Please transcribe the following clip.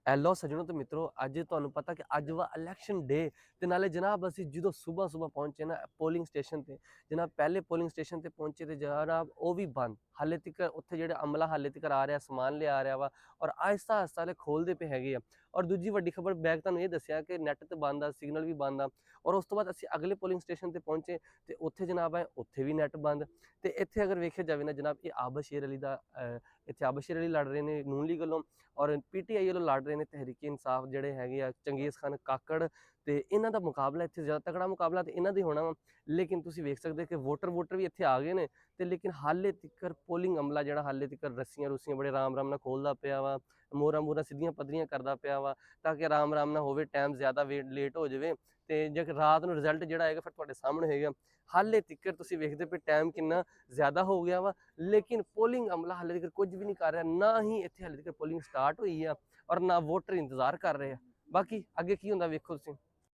Aloe ਸੱਜਣੋ ਤੇ ਮਿੱਤਰੋ, ਅੱਜ ਤੁਹਾਨੂੰ ਪਤਾ ਕਿ ਅੱਜ ਵਾ ਇਲੈਕਸ਼ਨ ਡੇ ਤੇ ਨਾਲੇ ਜਨਾਬ ਅਸੀਂ ਜਦੋਂ ਸੁਬਹ ਪਹੁੰਚੇ ਨਾ ਪੋਲਿੰਗ ਸਟੇਸ਼ਨ ਤੇ ਜਨਾਬ, ਪਹਿਲੇ ਪੋਲਿੰਗ ਸਟੇਸ਼ਨ ਤੇ ਪਹੁੰਚੇ ਤੇ ਜਨਾਬ ਉਹ ਵੀ ਬੰਦ। ਹਾਲੇ ਤੱਕ ਉੱਥੇ ਜਿਹੜਾ ਅਮਲਾ ਹਾਲੇ ਤੱਕ ਆ ਰਿਹਾ, ਸਮਾਨ ਲਿਆ ਰਿਹਾ ਵਾ ਔਰ ਆਹਿਸਤਾ ਆਹਿਸਤਾ ਵਾਲੇ ਖੋਲਦੇ ਪਏ ਹੈਗੇ ਆ। ਔਰ ਦੂਜੀ ਵੱਡੀ ਖਬਰ ਬੈਕ ਤੁਹਾਨੂੰ ਇਹ ਦੱਸਿਆ ਕਿ ਨੈਟ ਤੇ ਬੰਦ ਆ, ਸਿਗਨਲ ਵੀ ਬੰਦ ਆ। ਔਰ ਉਸ ਤੋਂ ਬਾਅਦ ਅਸੀਂ ਅਗਲੇ ਪੋਲਿੰਗ ਸਟੇਸ਼ਨ ਤੇ ਪਹੁੰਚੇ ਤੇ ਉੱਥੇ ਜਨਾਬ ਆਏ, ਉੱਥੇ ਵੀ ਨੈਟ ਬੰਦ। ਤੇ ਇੱਥੇ ਅਗਰ ਵੇਖਿਆ ਜਾਵੇ ਨਾ ਜਨਾਬ, ਇਹ ਆਬਦ ਸ਼ੇਰ ਅਲੀ ਦਾ ਇੱਥੇ ਆਬਦ ਸ਼ੇਰ ਅਲੀ ਲੜ ਰਹੇ ਨੇ ਨੂਨ ਲੀਗ ਵੱਲੋਂ ਔਰ ਪੀਟੀਆਈ ਵੱਲੋਂ ਲੜ ਰਹੇ ਨੇ ਤਹਿਰੀਕ ਇਨਸਾਫ ਜਿਹੜੇ ਹੈਗੇ ਆ ਚੰਗੇਜ਼ ਖਾਨ ਕਾਕੜ। ਤੇ ਇਹਨਾਂ ਦਾ ਮੁਕਾਬਲਾ ਇੱਥੇ ਜ਼ਿਆਦਾ ਤਕੜਾ ਮੁਕਾਬਲਾ ਤੇ ਇਹਨਾਂ ਦਾ ਹੀ ਹੋਣਾ ਵਾ। ਲੇਕਿਨ ਤੁਸੀਂ ਵੇਖ ਸਕਦੇ ਕਿ ਵੋਟਰ ਵੀ ਇੱਥੇ ਆ ਗਏ ਨੇ ਤੇ ਲੇਕਿਨ ਹਾਲੇ ਤੱਕ ਪੋਲਿੰਗ ਅਮਲਾ ਜਿਹੜਾ ਹਾਲੇ ਤੱਕ ਰੱਸੀਆਂ ਰੁੱਸੀਆਂ ਬੜੇ ਆਰਾਮ ਨਾਲ ਖੋਲਦਾ ਪਿਆ ਵਾ, ਮੋਹਰਾਂ ਸਿੱਧੀਆਂ ਪੱਧਰੀਆਂ ਕਰਦਾ ਪਿਆ ਵਾ ਤਾਂ ਕਿ ਆਰਾਮ ਨਾ ਹੋਵੇ, ਟਾਈਮ ਜ਼ਿਆਦਾ ਲੇਟ ਹੋ ਜਾਵੇ ਤੇ ਜੇ ਰਾਤ ਨੂੰ ਰਿਜ਼ਲਟ ਜਿਹੜਾ ਆਏਗਾ ਫਿਰ ਤੁਹਾਡੇ ਸਾਹਮਣੇ ਹੋਏਗਾ। ਹਾਲੇ ਤੱਕ ਤੁਸੀਂ ਵੇਖਦੇ ਪਏ ਟਾਈਮ ਕਿੰਨਾ ਜ਼ਿਆਦਾ ਹੋ ਗਿਆ ਵਾ, ਲੇਕਿਨ ਪੋਲਿੰਗ ਅਮਲਾ ਹਾਲੇ ਤੱਕ ਕੁਝ ਵੀ ਨਹੀਂ ਕਰ ਰਿਹਾ। ਨਾ ਹੀ ਇੱਥੇ ਹਾਲੇ ਤੱਕ ਪੋਲਿੰਗ ਸਟਾਰਟ ਹੋਈ ਆ ਔਰ ਨਾ ਵੋਟਰ ਇੰਤਜ਼ਾਰ ਕਰ ਰਹੇ ਆ। ਬਾਕੀ ਅੱਗੇ ਕੀ ਹੁੰਦਾ ਵੇਖੋ ਤੁਸੀਂ।